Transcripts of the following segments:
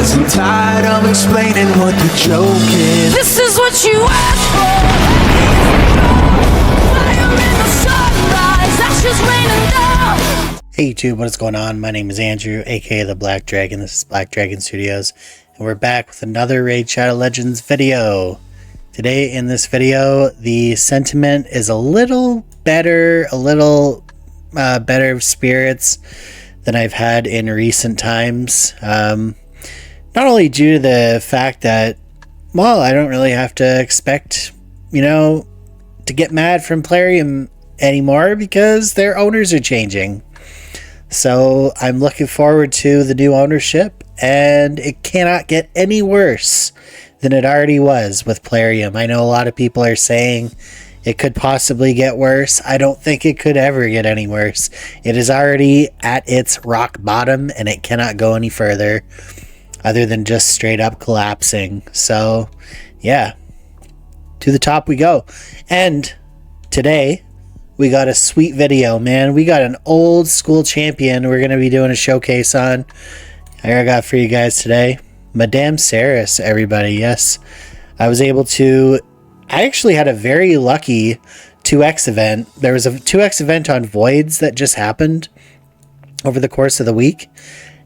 Cause I'm tired of explaining what the joke is. This is what you asked for. Fire in the sunrise, ashes raining down. Hey YouTube, what is going on? My name is Andrew, aka the Black Dragon. This is Black Dragon Studios, and we're back with another Raid Shadow Legends video. Today in this video, the sentiment is a little better, better spirits than I've had in recent times. Not only due to the fact that, well, I don't really have to expect, to get mad from Plarium anymore because their owners are changing. So I'm looking forward to the new ownership, and it cannot get any worse than it already was with Plarium. I know a lot of people are saying it could possibly get worse. I don't think it could ever get any worse. It is already at its rock bottom, and it cannot go any further other than just straight up collapsing. So yeah, to the top we go. And today we got a sweet video, man. We got an old school champion we're going to be doing a showcase on. I got for you guys today. Madamme Serris, everybody. Yes, I was able to... I actually had a very lucky 2x event. There was a 2x event on Voids that just happened over the course of the week.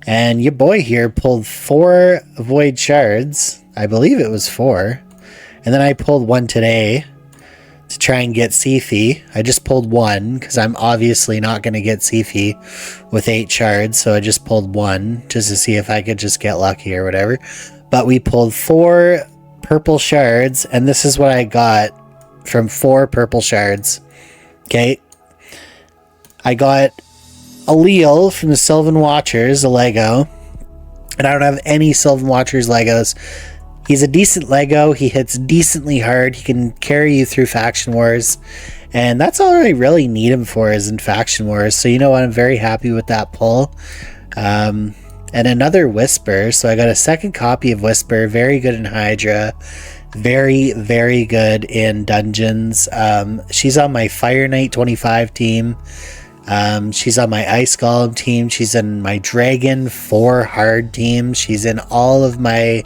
And your boy here pulled 4 Void shards. I believe it was 4. And then I pulled one today to try and get Seafy. I just pulled one because I'm obviously not going to get Seafy with 8 shards, so I just pulled one just to see if I could just get lucky or whatever. But we pulled 4 purple shards, and this is what I got from 4 purple shards. Okay, I got a Leal from the Sylvan Watchers, a Lego, and I don't have any Sylvan Watchers Legos. He's a decent Lego. He hits decently hard. He can carry you through Faction Wars. And that's all I really need him for, is in Faction Wars. So you know what? I'm very happy with that pull. And another Whisper. So I got a second copy of Whisper. Very good in Hydra. Very, very good in Dungeons. She's on my Fire Knight 25 team. She's on my Ice Golem team. She's in my Dragon 4 hard team. She's in all of my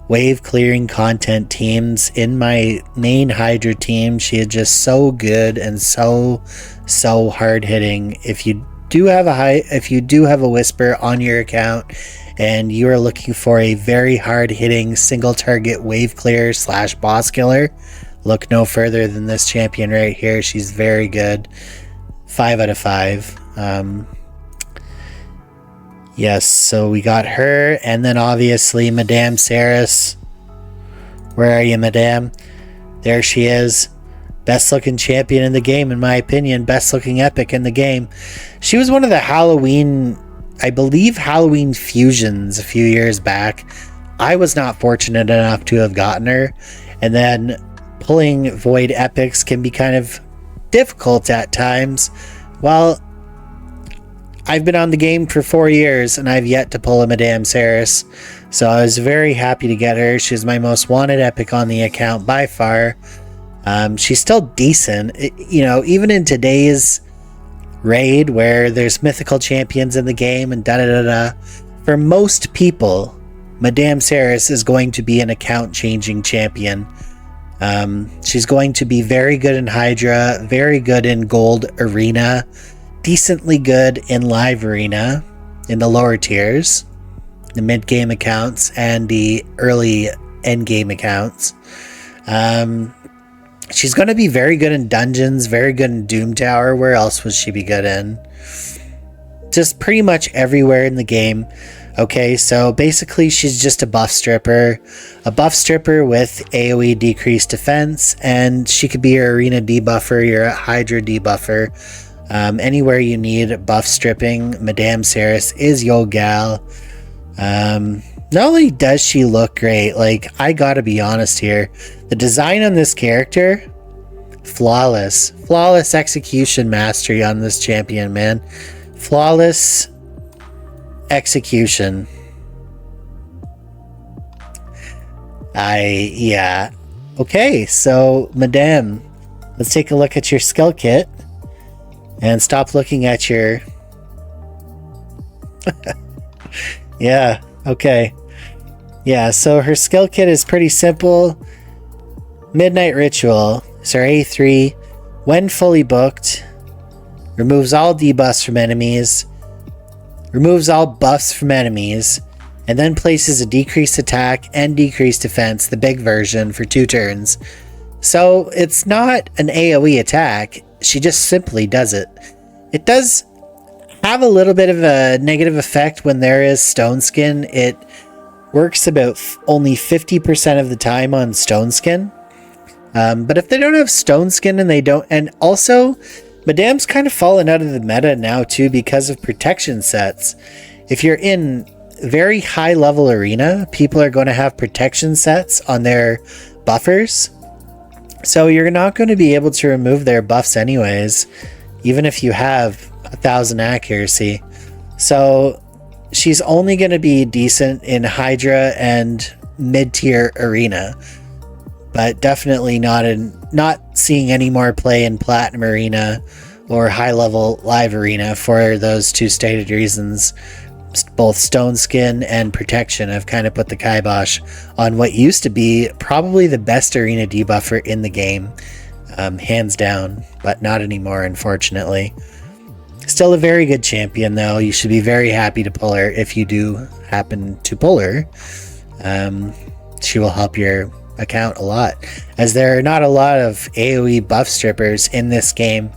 wave clearing content teams. In my main Hydra team, she is just so good and so hard hitting. If you do have a Whisper on your account and you are looking for a very hard hitting single target wave clear / boss killer, look no further than this champion right here. She's very good. 5 out of 5. Yes, so we got her, and then obviously Madamme Serris. Where are you, Madame? There she is. Best looking champion in the game, in my opinion. Best looking epic in the game. She was one of the Halloween, I believe Halloween fusions a few years back. I was not fortunate enough to have gotten her. And then pulling Void epics can be kind of difficult at times. Well, I've been on the game for 4 years and I've yet to pull a Madamme Serris, so I was very happy to get her. She's my most wanted epic on the account by far. She's still decent, even in today's raid where there's mythical champions in the game and for most people, Madamme Serris is going to be an account changing champion. She's going to be very good in Hydra, very good in Gold Arena, decently good in Live Arena, in the lower tiers, the mid-game accounts, and the early end-game accounts. She's going to be very good in Dungeons, very good in Doom Tower. Where else would she be good in? Just pretty much everywhere in the game. Okay, so basically she's just a buff stripper. A buff stripper with AoE decreased defense, and she could be your arena debuffer, your Hydra debuffer. Anywhere you need buff stripping, Madamme Serris is your gal. Not only does she look great, like, I gotta be honest here, the design on this character, flawless execution mastery on this champion, man. Flawless execution. Yeah. Okay, so Madame, let's take a look at your skill kit and stop looking at your... Yeah, okay. Yeah, so her skill kit is pretty simple. Midnight Ritual is her A3. When fully booked, removes all debuffs from enemies, removes all buffs from enemies, and then places a decreased attack and decreased defense, the big version, for 2 turns. So it's not an AoE attack, she just simply does it. It does have a little bit of a negative effect when there is Stone Skin. It works about only 50% of the time on Stone Skin. But if they don't have Stone Skin and they don't... And also, Madamme's kind of fallen out of the meta now too because of protection sets. If you're in very high level arena, people are going to have protection sets on their buffers. So you're not going to be able to remove their buffs anyways, even if you have 1000 accuracy. So she's only going to be decent in Hydra and mid-tier arena, but definitely not seeing any more play in Platinum Arena or high-level Live Arena for those 2 stated reasons. Both Stone Skin and Protection have kind of put the kibosh on what used to be probably the best arena debuffer in the game, hands down, but not anymore, unfortunately. Still a very good champion, though. You should be very happy to pull her if you do happen to pull her. She will help your account a lot, as there are not a lot of AoE buff strippers in this game.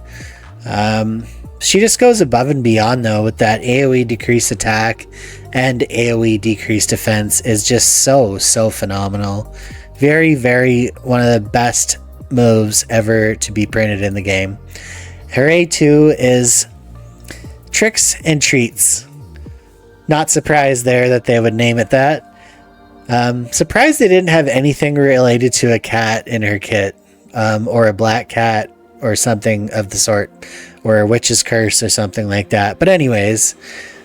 She just goes above and beyond, though, with that AoE decreased attack and AoE decreased defense is just so phenomenal. Very, very one of the best moves ever to be printed in the game. Her A2 is Tricks and Treats. Not surprised there that they would name it that. Surprised they didn't have anything related to a cat in her kit, or a black cat or something of the sort, or a witch's curse or something like that. But anyways,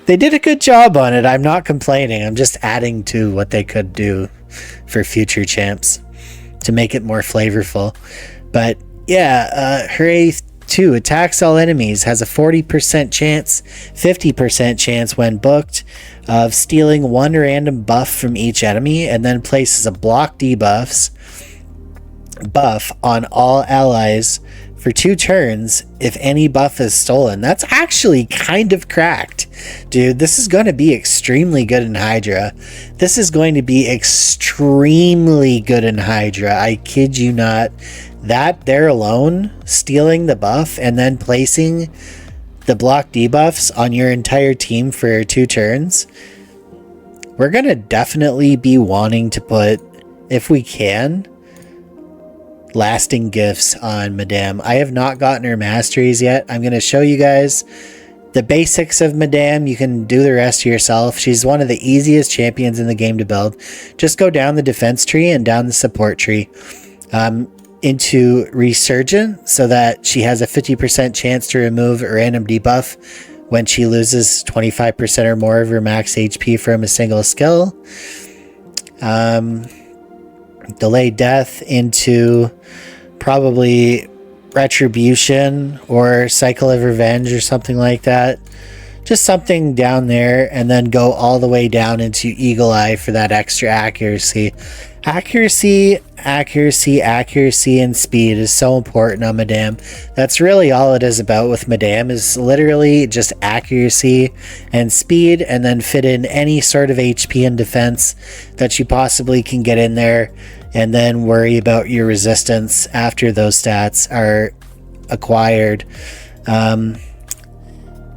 they did a good job on it. I'm not complaining. I'm just adding to what they could do for future champs to make it more flavorful. But yeah, her A2 attacks all enemies, has a 40% chance, 50% chance when booked of stealing 1 random buff from each enemy, and then places a block debuff on all allies for 2 turns if any buff is stolen. That's actually kind of cracked, dude. This is going to be extremely good in Hydra. This is going to be extremely good in Hydra. I kid you not. That there alone, stealing the buff and then placing the block debuffs on your entire team for 2 turns. We're going to definitely be wanting to put, if we can, lasting gifts on Madame. I have not gotten her Masteries yet. I'm going to show you guys the basics of Madame. You can do the rest yourself. She's one of the easiest champions in the game to build. Just go down the defense tree and down the support tree into Resurgent, so that she has a 50% chance to remove a random debuff when she loses 25% or more of her max HP from a single skill. Delay death into probably Retribution or Cycle of Revenge or something like that. Just something down there, and then go all the way down into Eagle Eye for that extra accuracy. Accuracy, and speed is so important on Madame. That's really all it is about with Madame, is literally just accuracy and speed, and then fit in any sort of HP and defense that you possibly can get in there, and then worry about your resistance after those stats are acquired.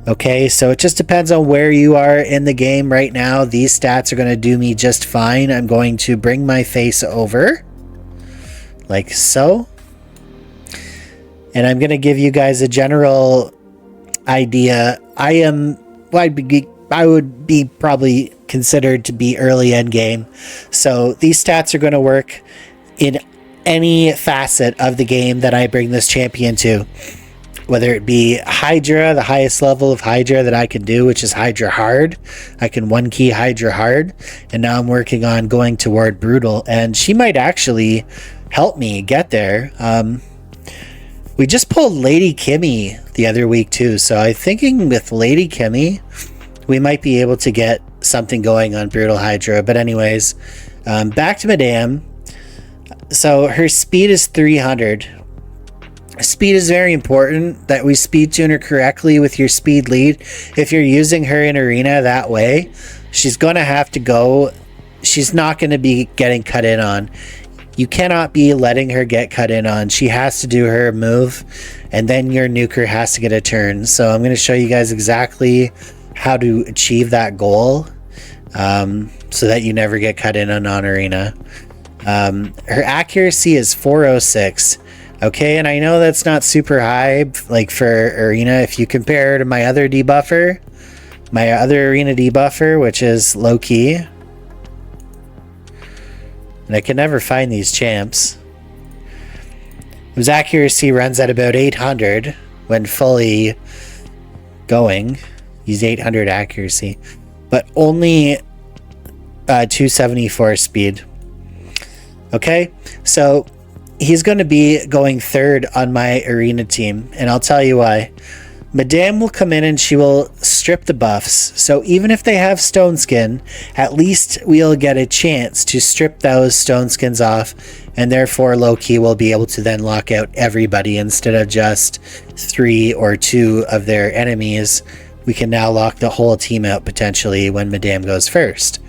Okay, so it just depends on where you are in the game right now. These stats are going to do me just fine. I'm going to bring my face over, like so. And I'm going to give you guys a general idea. I would be probably considered to be early end game. So these stats are going to work in any facet of the game that I bring this champion to. Whether it be Hydra, the highest level of Hydra that I can do, which is Hydra Hard. I can 1-key Hydra Hard. And now I'm working on going toward Brutal. And she might actually help me get there. We just pulled Lady Kimmy the other week too. So I'm thinking with Lady Kimmy, we might be able to get something going on Brutal Hydra. But anyways, Back to Madame. So her speed is 300. Speed is very important that we speed tune her correctly with your speed lead. If you're using her in arena that way, she's going to have to go. She's not going to be getting cut in on. You cannot be letting her get cut in on. She has to do her move, and then your nuker has to get a turn. So I'm going to show you guys exactly how to achieve that goal, so that you never get cut in on arena. Her accuracy is 406. Okay, and I know that's not super high, like for arena. If you compare her to my other debuffer, my other arena debuffer, which is low key, and I can never find these champs, whose accuracy runs at about 800 when fully going. Use 800 accuracy, but only 274 speed. Okay, so he's going to be going third on my arena team, and I'll tell you why. Madame will come in and she will strip the buffs. So even if they have stone skin, at least we'll get a chance to strip those stone skins off, and therefore low-key will be able to then lock out everybody instead of just 3 or 2 of their enemies. We can now lock the whole team out potentially when Madame goes first.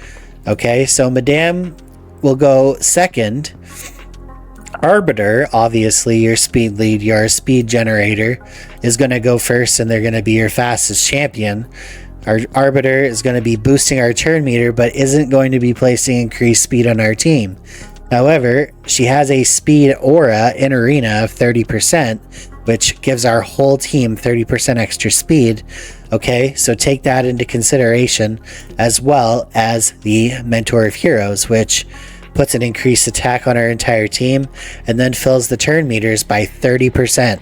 Okay, so Madame will go second. Arbiter, obviously your speed lead, your speed generator, is going to go first, and they're going to be your fastest champion. Our Arbiter is going to be boosting our turn meter, but isn't going to be placing increased speed on our team. However, she has a speed aura in arena of 30%, which gives our whole team 30% extra speed. Okay, so take that into consideration, as well as the Mentor of Heroes, which puts an increased attack on our entire team and then fills the turn meters by 30%.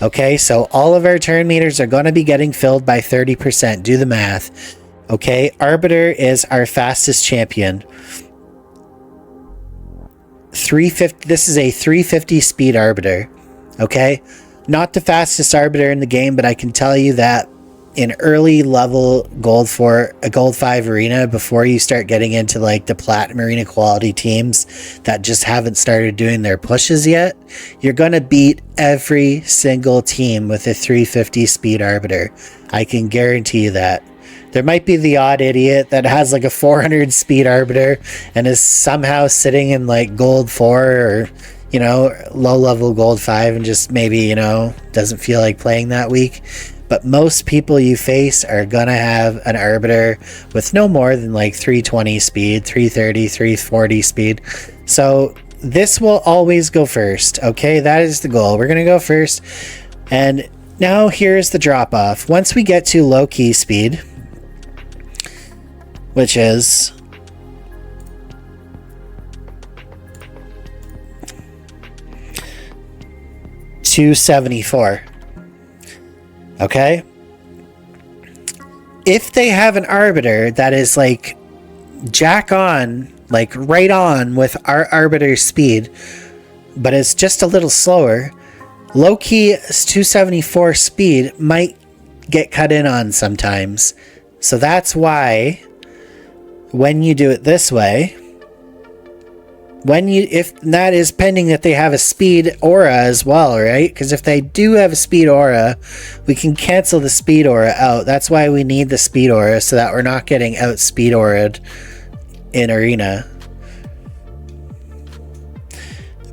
Okay, so all of our turn meters are going to be getting filled by 30%. Do the math. Okay, Arbiter is our fastest champion. 350. This is a 350 speed Arbiter. Okay, not the fastest Arbiter in the game, but I can tell you that in early level gold 4, a gold 5 arena, before you start getting into like the platinum arena quality teams that just haven't started doing their pushes yet, you're going to beat every single team with a 350 speed Arbiter. I can guarantee you that. There might be the odd idiot that has like a 400 speed Arbiter and is somehow sitting in like gold 4 or, you know, low level gold 5 and just maybe, you know, doesn't feel like playing that week. But most people you face are going to have an Arbiter with no more than like 320 speed, 330, 340 speed. So this will always go first. Okay, that is the goal. We're going to go first. And now here's the drop off. Once we get to low key speed, which is 274. Okay, if they have an Arbiter that is like jack on, like right on with our Arbiter speed, but it's just a little slower, low-key 274 speed might get cut in on sometimes. So that's why when you do it this way, if that is pending that they have a speed aura as well, right? Because if they do have a speed aura, we can cancel the speed aura out. That's why we need the speed aura, so that we're not getting out speed aura'd in arena.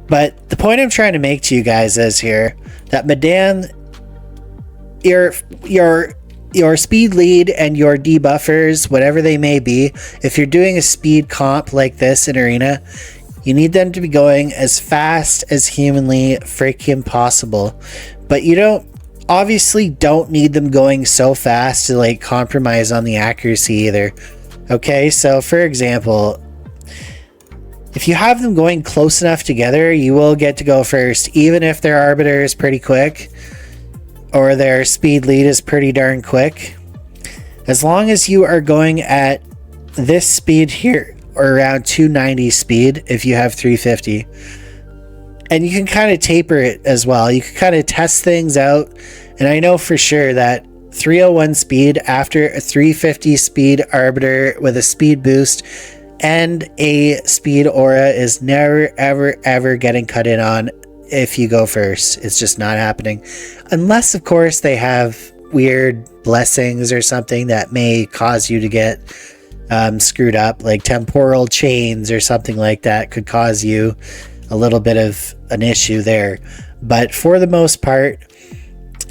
But the point I'm trying to make to you guys is here that Madame, your speed lead and your debuffers, whatever they may be, if you're doing a speed comp like this in arena, you need them to be going as fast as humanly freaking possible. But you don't need them going so fast to like compromise on the accuracy either. Okay, so for example, if you have them going close enough together, you will get to go first, even if their Arbiter is pretty quick or their speed lead is pretty darn quick. As long as you are going at this speed here, or around 290 speed if you have 350, and you can kind of taper it as well. You can kind of test things out, and I know for sure that 301 speed after a 350 speed Arbiter with a speed boost and a speed aura is never, ever, ever getting cut in on if you go first. It's just not happening. Unless, of course, they have weird blessings or something that may cause you to get screwed up, like temporal chains or something like that could cause you a little bit of an issue there. But for the most part,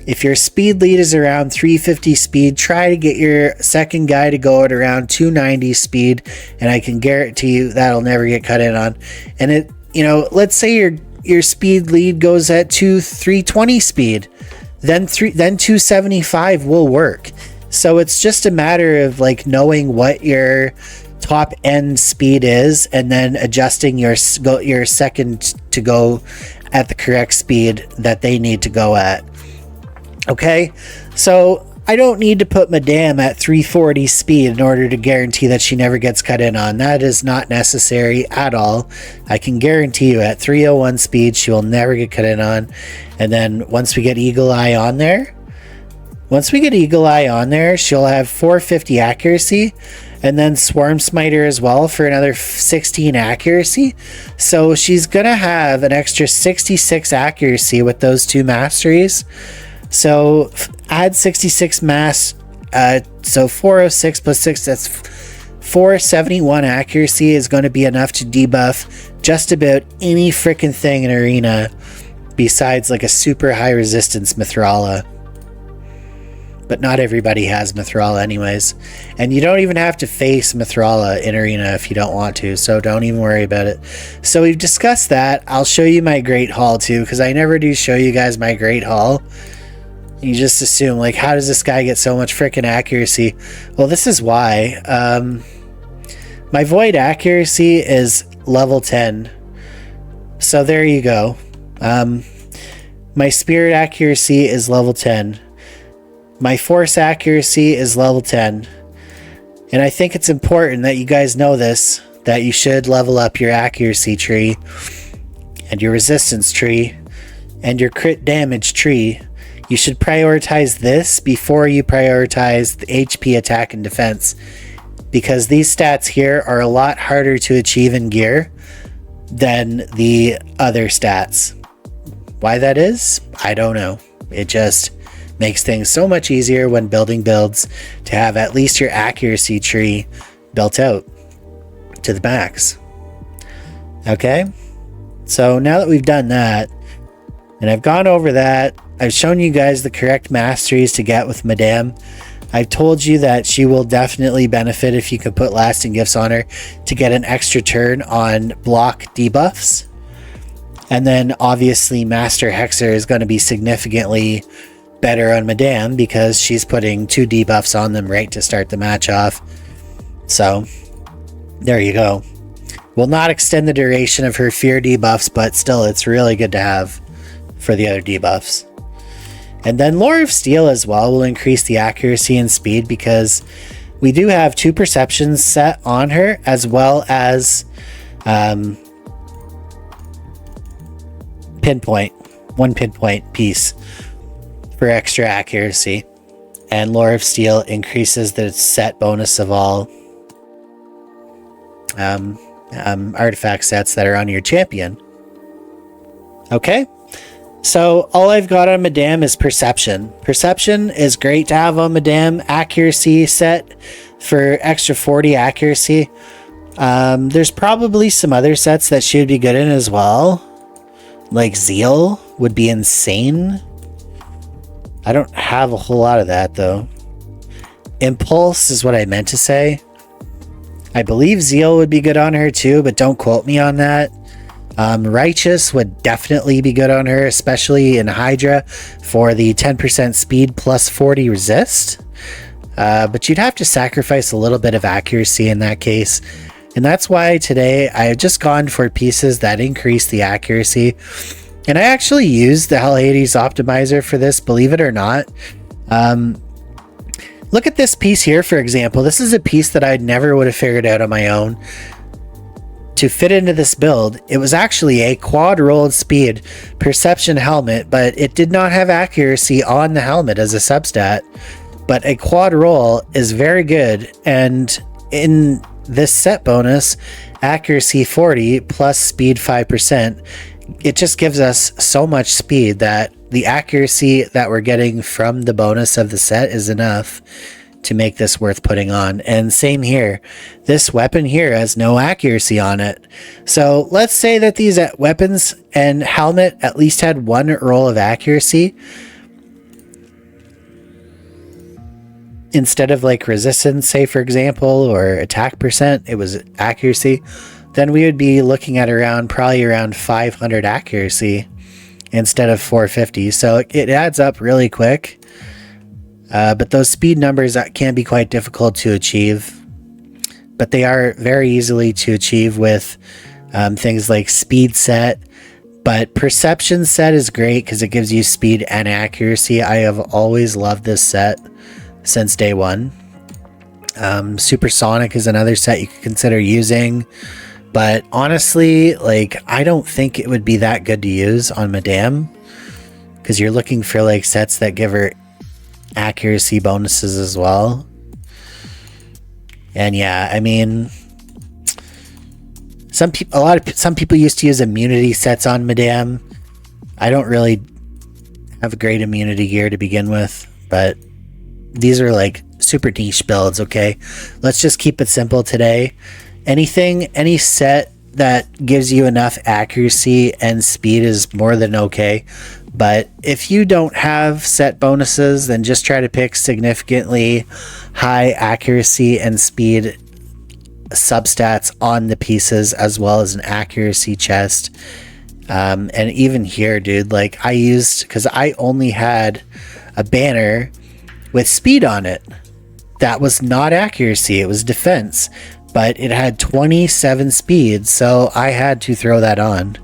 if your speed lead is around 350 speed, try to get your second guy to go at around 290 speed, and I can guarantee you that'll never get cut in on. And it, you know, let's say your speed lead goes at 320 speed, then 275 will work. So it's just a matter of like knowing what your top end speed is and then adjusting your second to go at the correct speed that they need to go at. Okay, so I don't need to put Madame at 340 speed in order to guarantee that she never gets cut in on. That is not necessary at all. I can guarantee you at 301 speed she will never get cut in on. And then once we get Eagle Eye on there, she'll have 450 accuracy, and then Swarm Smiter as well for another 16 accuracy. So she's gonna have an extra 66 accuracy with those two masteries. So add 66 mass, so 406 plus 6, that's 471 accuracy is going to be enough to debuff just about any freaking thing in Arena besides like a super high resistance Mithrala. But not everybody has Mithrala anyways. And you don't even have to face Mithrala in Arena if you don't want to, so don't even worry about it. So we've discussed that. I'll show you my Great Hall too, because I never do show you guys my Great Hall. You just assume, like, how does this guy get so much freaking accuracy? Well, this is why. My Void accuracy is level 10. So there you go. My Spirit accuracy is level 10. My Force accuracy is level 10. And I think it's important that you guys know this, that you should level up your accuracy tree and your resistance tree and your crit damage tree. You should prioritize this before you prioritize the HP, attack, and defense, because these stats here are a lot harder to achieve in gear than the other stats. Why that is, I don't know. It just makes things so much easier when building builds to have at least your accuracy tree built out to the max. Okay, so now that we've done that, and I've gone over that, I've shown you guys the correct masteries to get with Madame. I've told you that she will definitely benefit if you could put lasting gifts on her to get an extra turn on block debuffs. And then obviously Master Hexer is going to be significantly better on Madame because she's putting 2 debuffs on them right to start the match off. So there you go. Will not extend the duration of her fear debuffs, but still it's really good to have for the other debuffs. And then Lore of Steel as well will increase the accuracy and speed because we do have 2 perceptions set on her, as well as pinpoint, 1 pinpoint piece for extra accuracy. And Lore of Steel increases the set bonus of all artifact sets that are on your champion. Okay. So all I've got on Madame is Perception. Perception is great to have on Madame. Accuracy set for extra 40 accuracy. There's probably some other sets that should be good in as well. Like Zeal would be insane. I don't have a whole lot of that though. Impulse is what I meant to say. I believe Zeal would be good on her too, but don't quote me on that. Righteous would definitely be good on her, especially in Hydra for the 10% speed plus 40 resist. But you'd have to sacrifice a little bit of accuracy in that case. And that's why today I have just gone for pieces that increase the accuracy. And I actually used the Hell Hades optimizer for this, believe it or not. Look at this piece here, for example. This is a piece that I never would have figured out on my own. To fit into this build, it was actually a quad rolled speed perception helmet, but it did not have accuracy on the helmet as a substat. But a quad roll is very good, and in this set bonus, accuracy 40 plus speed 5%, it just gives us so much speed that the accuracy that we're getting from the bonus of the set is enough to make this worth putting on. And same here, this weapon here has no accuracy on it. So let's say that these weapons and helmet at least had one roll of accuracy instead of like resistance, say for example, or attack percent, it was accuracy, then we would be looking at probably around 500 accuracy instead of 450. So it adds up really quick. But those speed numbers can be quite difficult to achieve, but they are very easily to achieve with things like speed set. But perception set is great because it gives you speed and accuracy. I have always loved this set since day one. Supersonic is another set you could consider using, but honestly, like, I don't think it would be that good to use on Madame because you're looking for like sets that give her accuracy bonuses as well. And yeah, I mean, some people used to use immunity sets on Madame. I don't really have a great immunity gear to begin with, but these are like super niche builds. Okay, let's just keep it simple today. Any set that gives you enough accuracy and speed is more than okay. But if you don't have set bonuses, then just try to pick significantly high accuracy and speed substats on the pieces, as well as an accuracy chest. And even here, dude, like because I only had a banner with speed on it. That was not accuracy, it was defense, but it had 27 speed, so I had to throw that on.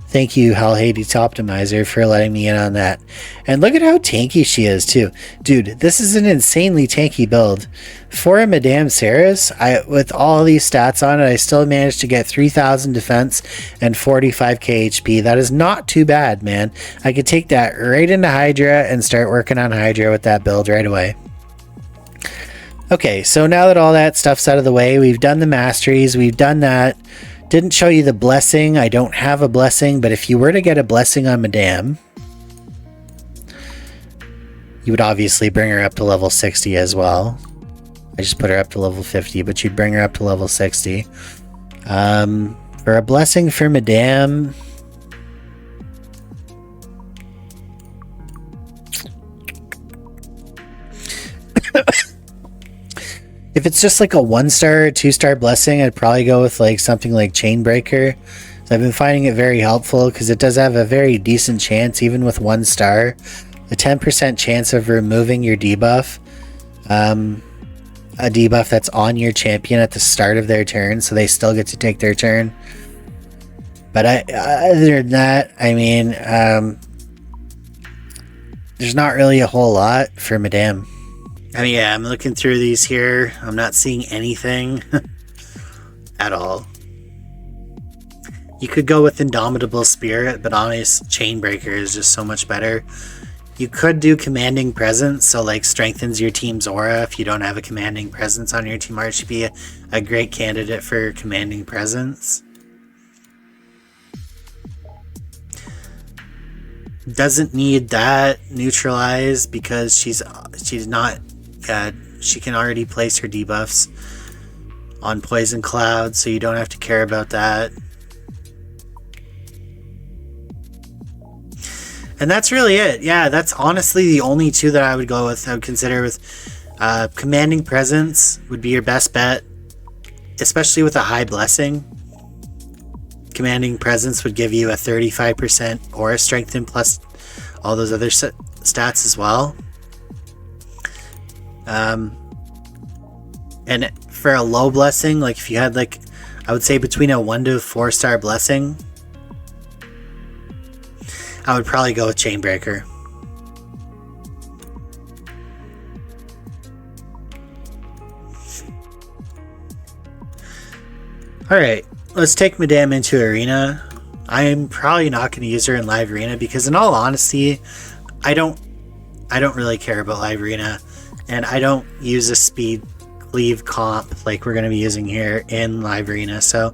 Thank you, Hell Hades Optimizer, for letting me in on that. And look at how tanky she is, too. Dude, this is an insanely tanky build. For a Madamme Serris, with all these stats on it, I still managed to get 3,000 defense and 45k HP. That is not too bad, man. I could take that right into Hydra and start working on Hydra with that build right away. Okay, so now that all that stuff's out of the way, we've done the Masteries, we've done that. Didn't show you the blessing. I don't have a blessing, but if you were to get a blessing on Madame, you would obviously bring her up to level 60 as well. I just put her up to level 50, but you'd bring her up to level 60. For a blessing for Madame, if it's just like a 1-star or 2-star blessing, I'd probably go with like something like Chainbreaker. So I've been finding it very helpful because it does have a very decent chance, even with 1 star, a 10% chance of removing your debuff. A debuff that's on your champion at the start of their turn, so they still get to take their turn. But other than that, I mean, there's not really a whole lot for Madame. I mean, yeah, I'm looking through these here. I'm not seeing anything at all. You could go with Indomitable Spirit, but honest, Chainbreaker is just so much better. You could do Commanding Presence, so like strengthens your team's aura. If you don't have a Commanding Presence on your team, Art should be a great candidate for Commanding Presence. Doesn't need that neutralized because she's not. She can already place her debuffs on Poison Cloud, so you don't have to care about that. And that's really it. Yeah, that's honestly the only two that I would go with. I would consider with Commanding Presence would be your best bet, especially with a high blessing. Commanding Presence would give you a 35% aura strengthen plus all those other stats as well. And for a low blessing, like if you had like, I would say between a 1 to 4 star blessing, I would probably go with Chainbreaker. Alright, let's take Madame into Arena. I'm probably not going to use her in Live Arena because in all honesty, I don't really care about Live Arena. And I don't use a speed leave comp like we're going to be using here in Live Arena. So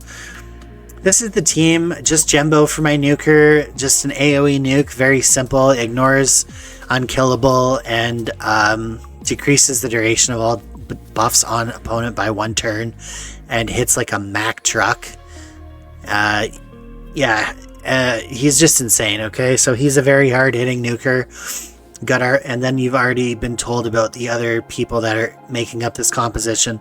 this is the team. Just Jembo for my nuker, just an AoE nuke, very simple, ignores unkillable and decreases the duration of all buffs on opponent by 1 turn and hits like a Mack truck. He's just insane. Okay, so he's a very hard hitting nuker. And then you've already been told about the other people that are making up this composition.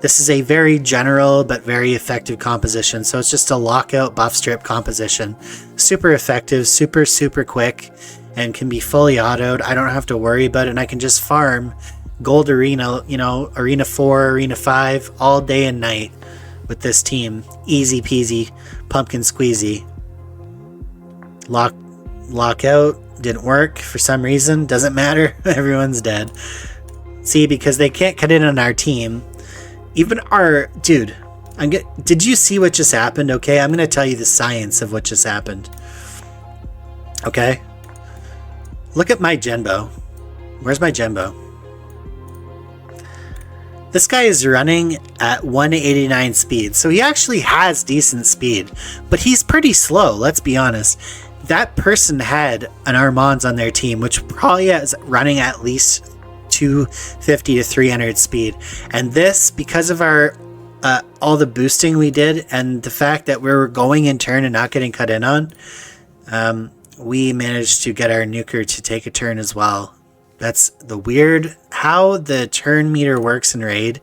This is a very general but very effective composition. So it's just a lockout buff strip composition. Super effective, super quick, and can be fully autoed. I don't have to worry about it, and I can just farm gold arena, you know, arena 4, arena 5 all day and night with this team. Easy peasy, pumpkin squeezy. Lockout didn't work for some reason. Doesn't matter. Everyone's dead. See, because they can't cut in on our team. Even our dude. Did you see what just happened? Okay, I'm gonna tell you the science of what just happened. Okay. Look at my Genbo. Where's my Genbo? This guy is running at 189 speed, so he actually has decent speed, but he's pretty slow, let's be honest. That person had an Armands on their team, which probably is running at least 250 to 300 speed. And this, because of our all the boosting we did and the fact that we were going in turn and not getting cut in on, we managed to get our nuker to take a turn as well. That's the weird. How the turn meter works in Raid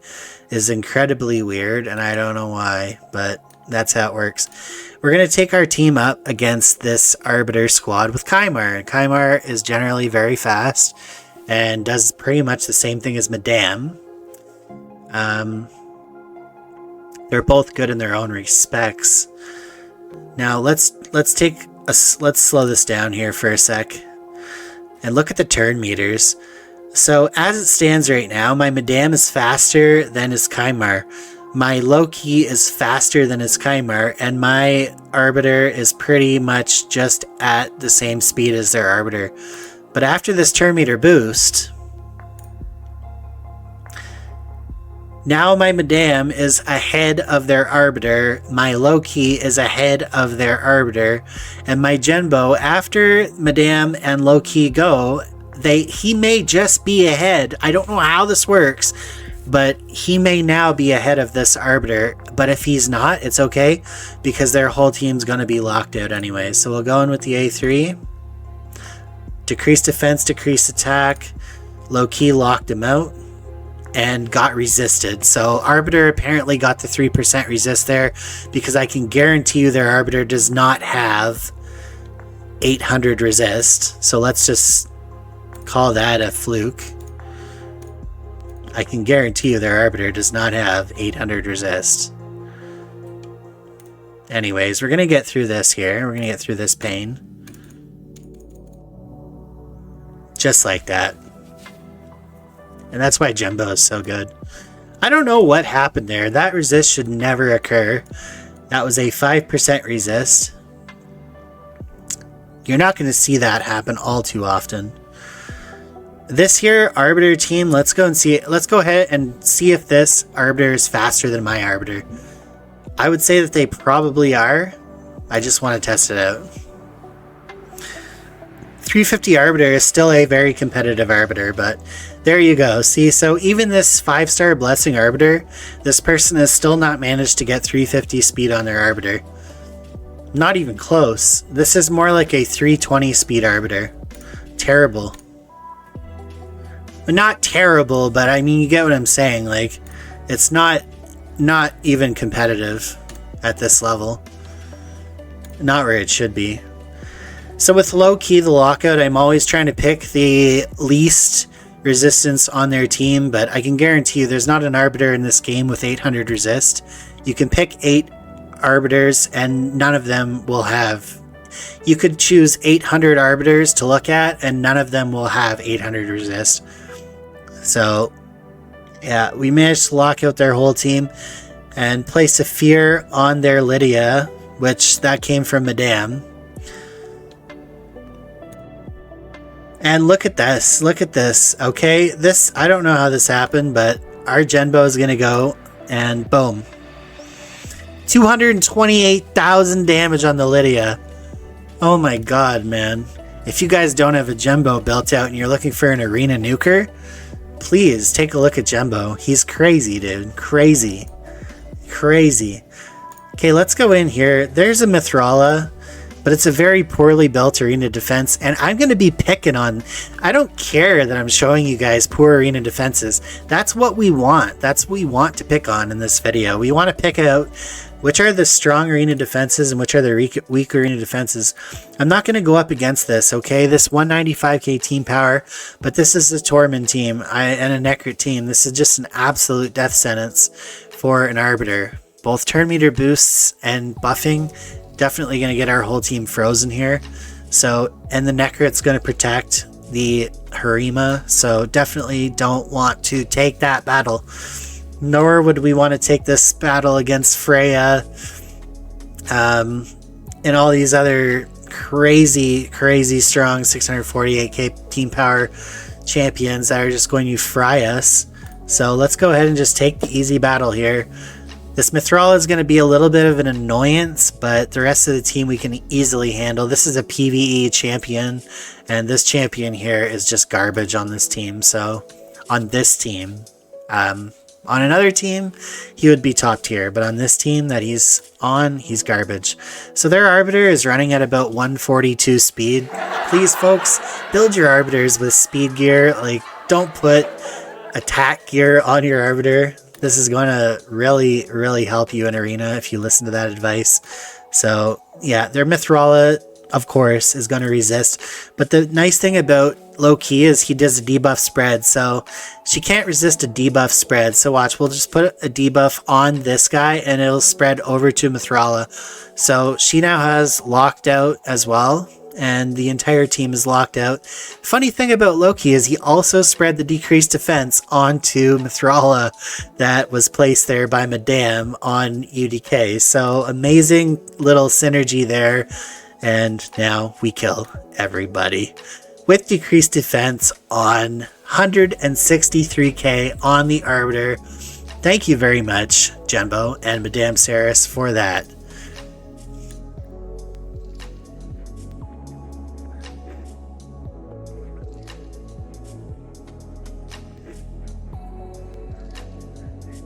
is incredibly weird, and I don't know why, but that's how it works. We're going to take our team up against this Arbiter squad with Kymar. And Kymar is generally very fast and does pretty much the same thing as Madame. They're both good in their own respects. Now let's slow this down here for a sec and look at the turn meters. So as it stands right now, my Madame is faster than his Kymar. My Loki is faster than his Kymar, and my Arbiter is pretty much just at the same speed as their Arbiter. But after this turn meter boost, now my Madame is ahead of their Arbiter, my Loki is ahead of their Arbiter, and my Genbo, after Madame and Loki go, he may just be ahead. I don't know how this works, but he may now be ahead of this Arbiter. But if he's not, it's okay, because their whole team's going to be locked out anyway. So we'll go in with the A3. Decrease defense, decrease attack. Low-key locked him out and got resisted. So Arbiter apparently got the 3% resist there, because I can guarantee you their Arbiter does not have 800 resist. So let's just call that a fluke. I can guarantee you their Arbiter does not have 800 resist. Anyways, we're going to get through this here. We're going to get through this pain. Just like that. And that's why Genbo is so good. I don't know what happened there. That resist should never occur. That was a 5% resist. You're not going to see that happen all too often. This here Arbiter team, let's go ahead and see if this Arbiter is faster than my Arbiter. I would say that they probably are. I just want to test it out. 350 Arbiter is still a very competitive Arbiter, but there you go. See, so even this 5-star Blessing Arbiter, this person has still not managed to get 350 speed on their Arbiter. Not even close. This is more like a 320 speed Arbiter. Terrible. Not terrible, but I mean, you get what I'm saying. Like, it's not even competitive at this level. Not where it should be. So with low-key, the lockout, I'm always trying to pick the least resistance on their team, but I can guarantee you there's not an Arbiter in this game with 800 resist. You can pick 8 Arbiters and none of them will have... You could choose 800 Arbiters to look at and none of them will have 800 resist. So, yeah, we managed to lock out their whole team and place a fear on their Lydia, which that came from Madame. And look at this, okay? This, I don't know how this happened, but our Genbo is going to go, and boom. 228,000 damage on the Lydia. Oh my god, man. If you guys don't have a Genbo built out and you're looking for an arena nuker, please take a look at Genbo. He's crazy, dude. Crazy. Crazy. Okay, let's go in here. There's a Mithrala, but it's a very poorly built arena defense, and I'm going to be picking on... I don't care that I'm showing you guys poor arena defenses. That's what we want. That's what we want to pick on in this video. We want to pick out which are the strong arena defenses and which are the weak arena defenses. I'm not going to go up against this, okay? This 195k team power, but this is a Tormund team and a Necrit team. This is just an absolute death sentence for an Arbiter. Both turn meter boosts and buffing, definitely going to get our whole team frozen here. So, and the Necrit's going to protect the Harima, so definitely don't want to take that battle. Nor would we want to take this battle against Freya and all these other crazy strong 648k team power champions that are just going to fry us. So let's go ahead and just take the easy battle here. This Mithrala is going to be a little bit of an annoyance, but the rest of the team we can easily handle. This is a PvE champion, and this champion here is just garbage on this team. So on this team, on another team, he would be top tier, but on this team that he's on, he's garbage. So their Arbiter is running at about 142 speed. Please, folks, build your Arbiters with speed gear. Like, don't put attack gear on your Arbiter. This is going to really help you in Arena if you listen to that advice. So, yeah, their Mithrala, of course, is going to resist. But the nice thing about Low-Key is he does a debuff spread, so she can't resist a debuff spread. So watch, we'll just put a debuff on this guy and it'll spread over to Mithrala. So she now has locked out as well, and the entire team is locked out. Funny thing about Loki is he also spread the decreased defense onto Mithrala that was placed there by Madame on UDK. So amazing little synergy there, and now we kill everybody with decreased defense on 163k on the Arbiter. Thank you very much, Genbo and Madamme Serris, for that.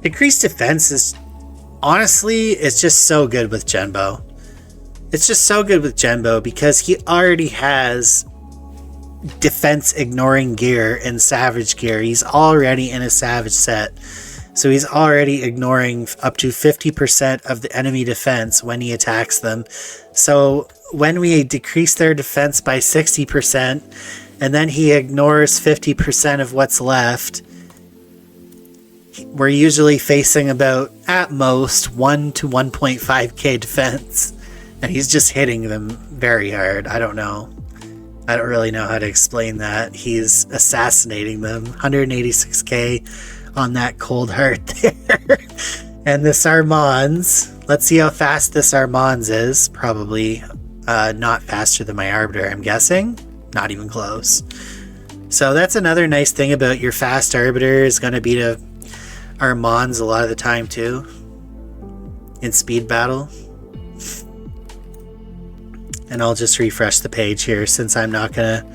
Decreased defense is, honestly, it's just so good with Genbo. It's just so good with Genbo because he already has defense ignoring gear and savage gear. He's already in a savage set, so he's already ignoring up to 50% of the enemy defense when he attacks them. So when we decrease their defense by 60% and then he ignores 50% of what's left, we're usually facing about, at most, 1 to 1.5k defense, and he's just hitting them very hard. I don't know. I don't really know how to explain that. He's assassinating them. 186k on that cold heart there. And this Armand's, let's see how fast this Armand's is. Probably not faster than my Arbiter, I'm guessing. Not even close. So that's another nice thing about your fast Arbiter, is going to be to Armand's a lot of the time too in speed battle. And I'll just refresh the page here since I'm not gonna,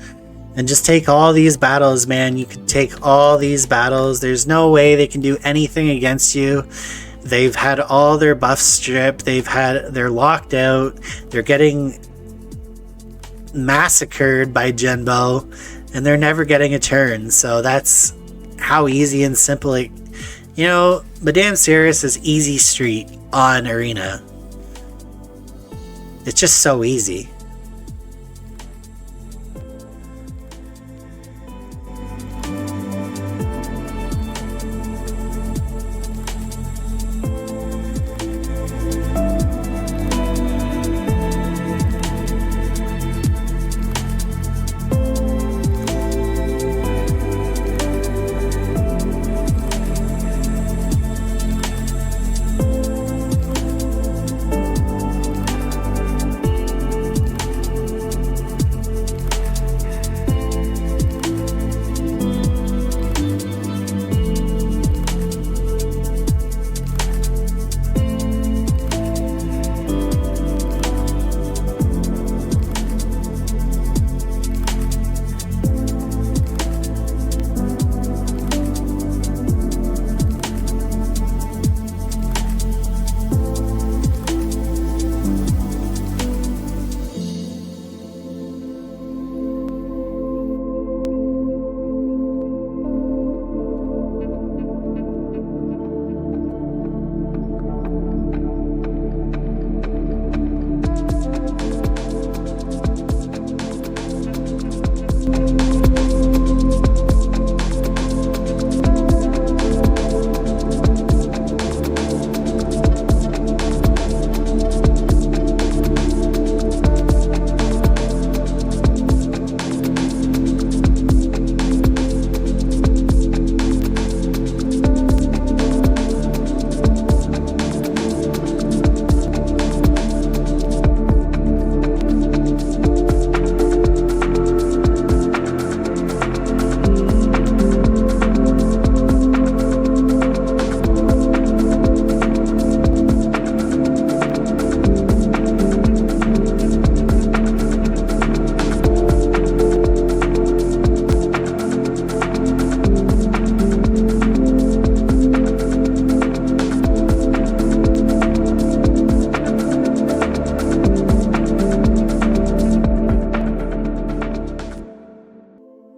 and just take all these battles, man. You can take all these battles. There's no way they can do anything against you. They've had all their buffs stripped. They're locked out. They're getting massacred by Genbo, and they're never getting a turn. So that's how easy and simple it. You know, Madamme Serris is easy street on Arena. It's just so easy.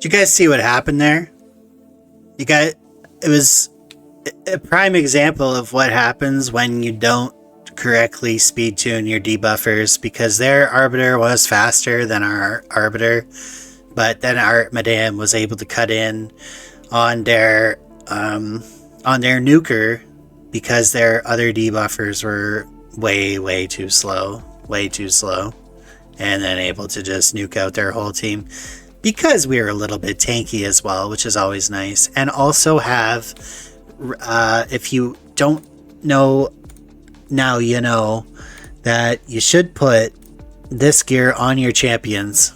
you guys see what happened there? It was a prime example of what happens when you don't correctly speed tune your debuffers, because their Arbiter was faster than our Arbiter, but then our Madame was able to cut in on their nuker because their other debuffers were way too slow, and then able to just nuke out their whole team because we were a little bit tanky as well, which is always nice. And also have, if you don't know now, you know that you should put this gear on your champions.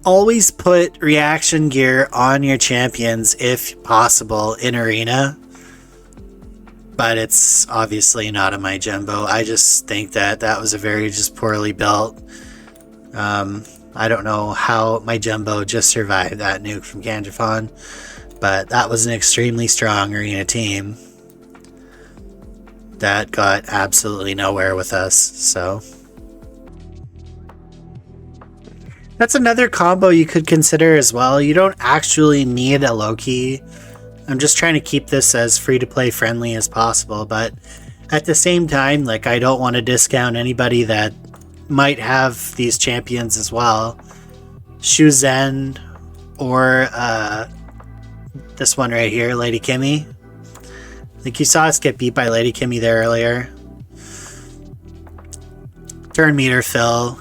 Always put reaction gear on your champions if possible in arena. But it's obviously not in my Jumbo. I just think that that was a very just poorly built. I don't know how my Jumbo just survived that nuke from Kanjafon, but that was an extremely strong arena team that got absolutely nowhere with us. So that's another combo you could consider as well. You don't actually need a Loki. I'm just trying to keep this as free-to-play friendly as possible, but at the same time, like, I don't want to discount anybody that might have these champions as well. Shu Zhen, or this one right here, Lady Kimmy. I think you saw us get beat by Lady Kimmy there earlier. Turn meter fill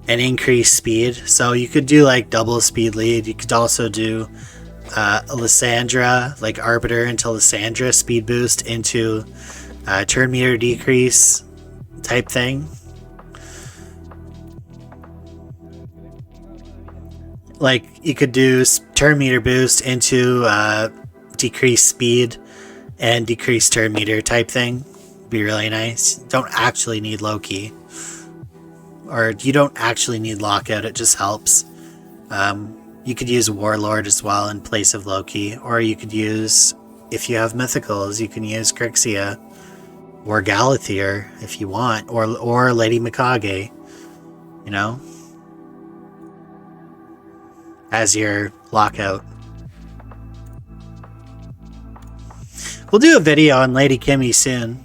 and increase speed. So you could do like double speed lead. You could also do Lysandra, like Arbiter into Lysandra speed boost into turn meter decrease type thing. Like you could do turn meter boost into decrease speed and decrease turn meter type thing. Be really nice. Don't actually need Loki, or you don't actually need Lockout. It just helps. You could use Warlord as well in place of Loki, or you could use, if you have Mythicals, you can use Crixia or Galathier if you want, or Lady Mikage, you know, as your Lockout. We'll do a video on Lady Kimmy soon.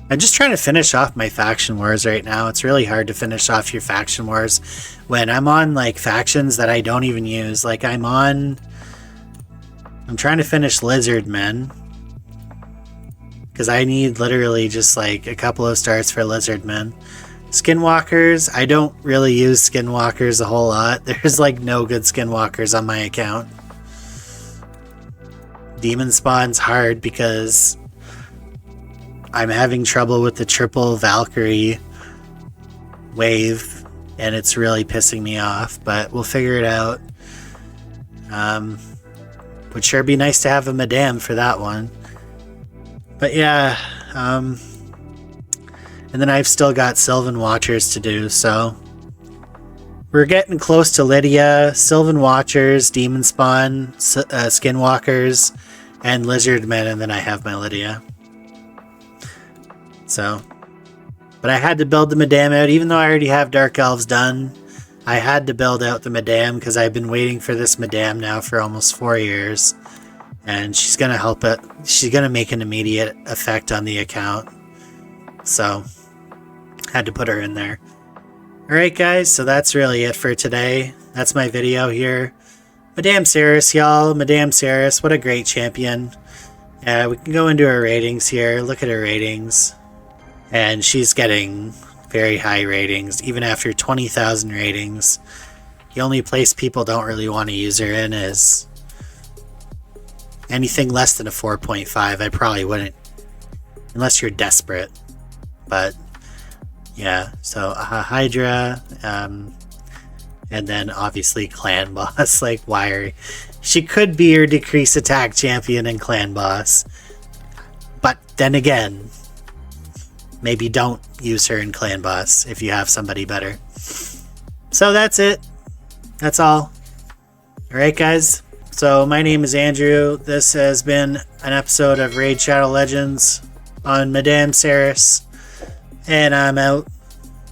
I'm just trying to finish off my faction wars right now. It's really hard to finish off your faction wars when I'm on like factions that I don't even use. Like I'm trying to finish Lizard Men, because I need literally just like a couple of starts for Lizard Men. Skinwalkers, I don't really use Skinwalkers a whole lot. There's like no good Skinwalkers on my account. Demon Spawn's hard because I'm having trouble with the triple Valkyrie wave, and it's really pissing me off, but we'll figure it out. Would sure be nice to have a Madame for that one. But yeah, and then I've still got Sylvan Watchers to do, so we're getting close to Lydia, Sylvan Watchers, Demon Spawn, Skinwalkers, and Lizard Men, and then I have my Lydia. So, but I had to build the Madame out, even though I already have Dark Elves done. I had to build out the Madame because I've been waiting for this Madame now for almost 4 years, and she's gonna help it. She's gonna make an immediate effect on the account, so had to put her in there. All right, guys. So that's really it for today. That's my video here. Madamme Serris, y'all. Madamme Serris, what a great champion. We can go into her ratings here. Look at her ratings. And she's getting very high ratings, even after 20,000 ratings. The only place people don't really want to use her in is anything less than a 4.5. I probably wouldn't, unless you're desperate. But yeah, so Hydra, and then obviously Clan Boss. Like, why are she could be your decrease attack champion in Clan Boss, but then again, maybe don't use her in Clan Boss if you have somebody better. So that's it. That's all. Alright, guys. So my name is Andrew. This has been an episode of Raid Shadow Legends on Madamme Serris. And I'm out.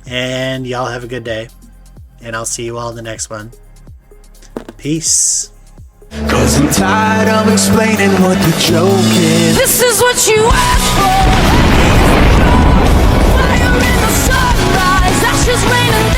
And y'all have a good day. And I'll see you all in the next one. Peace. Cause I'm tired of explaining what the joke is. This is what you asked for. Fire in the sunrise, ashes rain and